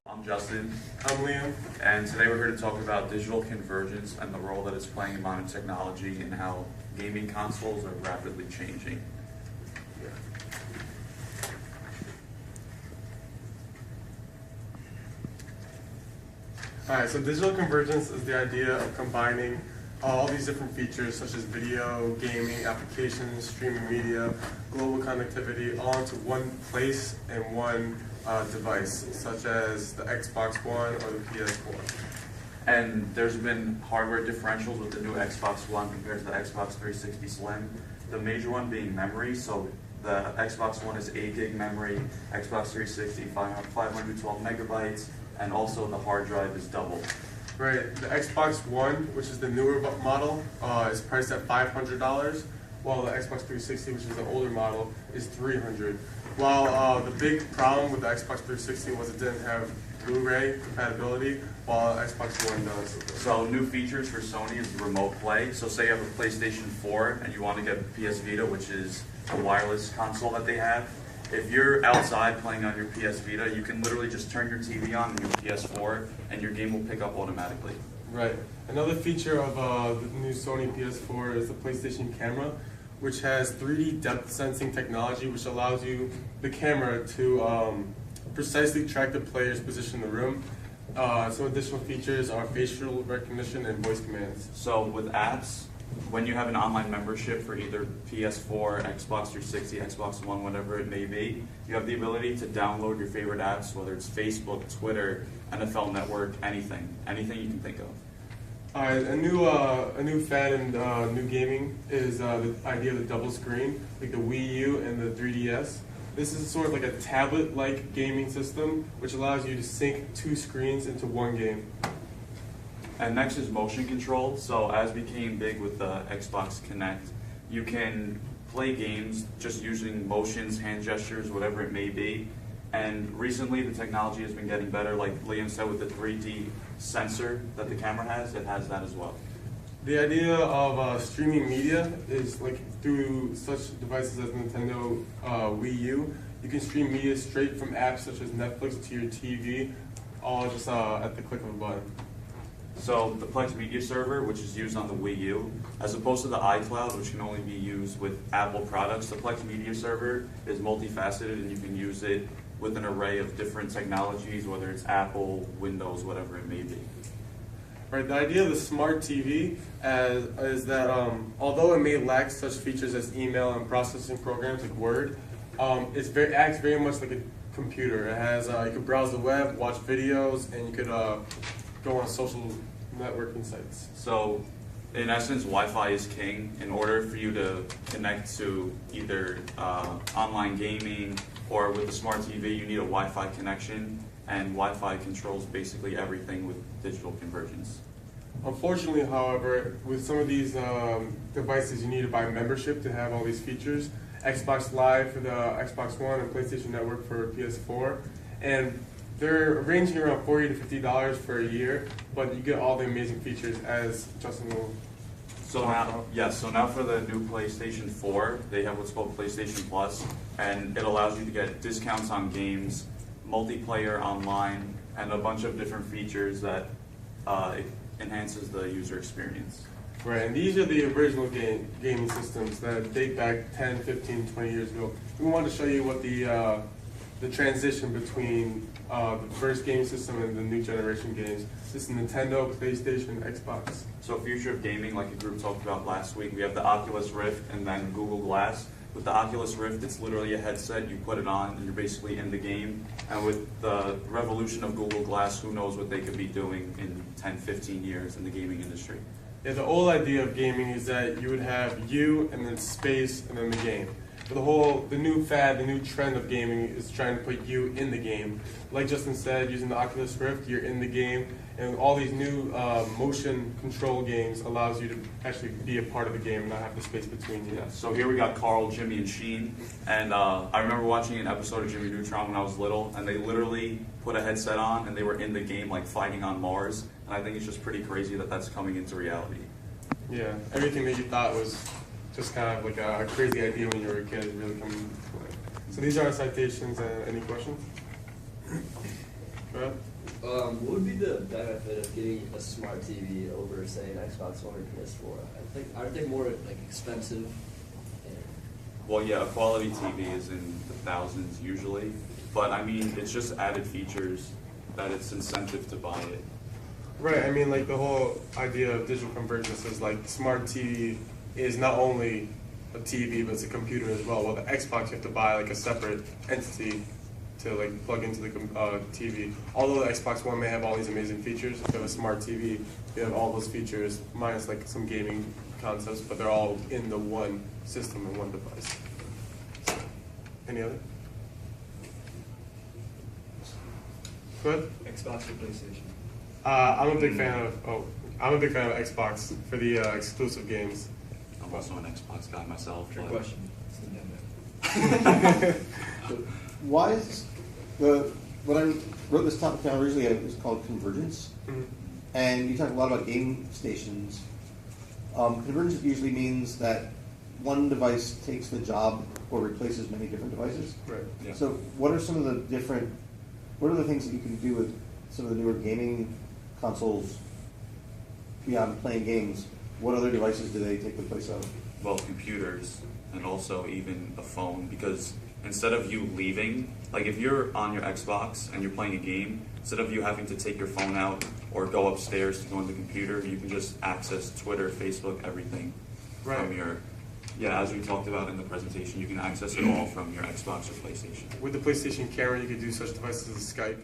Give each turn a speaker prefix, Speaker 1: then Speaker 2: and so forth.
Speaker 1: I'm Justin,
Speaker 2: I'm Liam.
Speaker 1: and today we're here to talk about digital convergence and the role that it's playing in modern technology and how gaming consoles are rapidly changing.
Speaker 2: Alright, so digital convergence is the idea of combining all these different features such as video, gaming, applications, streaming media, global connectivity all into one place and one device, such as the Xbox One or the PS4.
Speaker 1: And there's been hardware differentials with the new Xbox One compared to the Xbox 360 Slim. The major one being memory, so the Xbox One is 8 gig memory, Xbox 360 512 megabytes, and also the hard drive is double.
Speaker 2: Right, the Xbox One, which is the newer model, is priced at $500, while the Xbox 360, which is the older model, is $300. While the big problem with the Xbox 360 was it didn't have Blu-ray compatibility, while Xbox One does.
Speaker 1: So new features for Sony is remote play. So say you have a PlayStation 4 and you want to get PS Vita, which is a wireless console that they have. If you're outside playing on your PS Vita, you can literally just turn your TV on your PS4 and your game will pick up automatically.
Speaker 2: Right. Another feature of the new Sony PS4 is the PlayStation camera, which has 3D depth sensing technology, which allows the camera to precisely track the player's position in the room. Some additional features are facial recognition and voice commands.
Speaker 1: So with apps, when you have an online membership for either PS4, Xbox 360, Xbox One, whatever it may be, you have the ability to download your favorite apps, whether it's Facebook, Twitter, NFL Network, anything you can think of.
Speaker 2: A new fad in new gaming is the idea of the double screen, like the Wii U and the 3DS. This is sort of like a tablet-like gaming system, which allows you to sync two screens into one game.
Speaker 1: And next is motion control. So as became big with the Xbox Kinect, you can play games just using motions, hand gestures, whatever it may be. And recently the technology has been getting better, like Liam said, with the 3D sensor that the camera has, it has that as well.
Speaker 2: The idea of streaming media is like through such devices as Nintendo Wii U, you can stream media straight from apps such as Netflix to your TV, all just at the click of a button.
Speaker 1: So the Plex Media Server, which is used on the Wii U, as opposed to the iCloud, which can only be used with Apple products, the Plex Media Server is multifaceted and you can use it with an array of different technologies, whether it's Apple, Windows, whatever it may be.
Speaker 2: Right, the idea of the smart TV is that although it may lack such features as email and processing programs like Word, it acts very much like a computer. It has you can browse the web, watch videos, and you could go on social networking sites.
Speaker 1: So, in essence, Wi-Fi is king. In order for you to connect to either online gaming or with a smart TV, you need a Wi-Fi connection, and Wi-Fi controls basically everything with digital convergence.
Speaker 2: Unfortunately, however, with some of these devices, you need to buy membership to have all these features. Xbox Live for the Xbox One and PlayStation Network for PS4, and they're ranging around $40 to $50 for a year, but you get all the amazing features as Justin will.
Speaker 1: So now for the new PlayStation 4, they have what's called PlayStation Plus, and it allows you to get discounts on games, multiplayer online, and a bunch of different features that it enhances the user experience.
Speaker 2: Right, and these are the original gaming systems that date back 10, 15, 20 years ago. We wanted to show you what the transition between the first game system and the new generation games. This is Nintendo, PlayStation, Xbox.
Speaker 1: So future of gaming, like a group talked about last week, we have the Oculus Rift and then Google Glass. With the Oculus Rift, it's literally a headset, you put it on and you're basically in the game. And with the revolution of Google Glass, who knows what they could be doing in 10, 15 years in the gaming industry.
Speaker 2: Yeah, the old idea of gaming is that you would have you and then space and then the game. But the new fad, the new trend of gaming is trying to put you in the game. Like Justin said, using the Oculus Rift, you're in the game, and all these new motion control games allows you to actually be a part of the game and not have the space between you.
Speaker 1: Yeah, so here we got Carl, Jimmy, and Sheen, and I remember watching an episode of Jimmy Neutron when I was little, and they literally put a headset on and they were in the game like fighting on Mars, and I think it's just pretty crazy that that's coming into reality.
Speaker 2: Yeah, everything that you thought was just kind of like a crazy idea when you were a kid really coming into play. So these are our citations. Any questions? Right?
Speaker 3: What would be the benefit of getting a smart TV over, say, an Xbox One or PS4? Aren't they more like expensive?
Speaker 1: Well, yeah, a quality TV is in the thousands usually, but I mean, it's just added features that it's incentive to buy it.
Speaker 2: Right, I mean, like the whole idea of digital convergence is like smart TV is not only a TV, but it's a computer as well. Well, the Xbox, you have to buy like a separate entity to like plug into the TV. Although the Xbox One may have all these amazing features, if you have a smart TV, you have all those features minus like some gaming concepts, but they're all in the one system and one device. Any other? Good.
Speaker 4: Xbox or PlayStation?
Speaker 2: I'm a big fan of Xbox for the exclusive games.
Speaker 1: I'm also an Xbox guy myself.
Speaker 4: Trick
Speaker 1: but-
Speaker 4: question. It's Nintendo.
Speaker 5: Why is when I wrote this topic down originally, it was called Convergence, and you talk a lot about game stations. Convergence usually means that one device takes the job or replaces many different devices.
Speaker 2: Right.
Speaker 1: Yeah.
Speaker 5: So, what are some of the things that you can do with some of the newer gaming consoles beyond playing games? What other devices do they take the place of?
Speaker 1: Well, computers and also even a phone, because instead of you leaving, like if you're on your Xbox and you're playing a game, instead of you having to take your phone out or go upstairs to go on the computer, you can just access Twitter, Facebook, everything from your, as we talked about in the presentation, you can access it all from your Xbox or PlayStation.
Speaker 2: With the PlayStation camera, you could do such devices as Skype.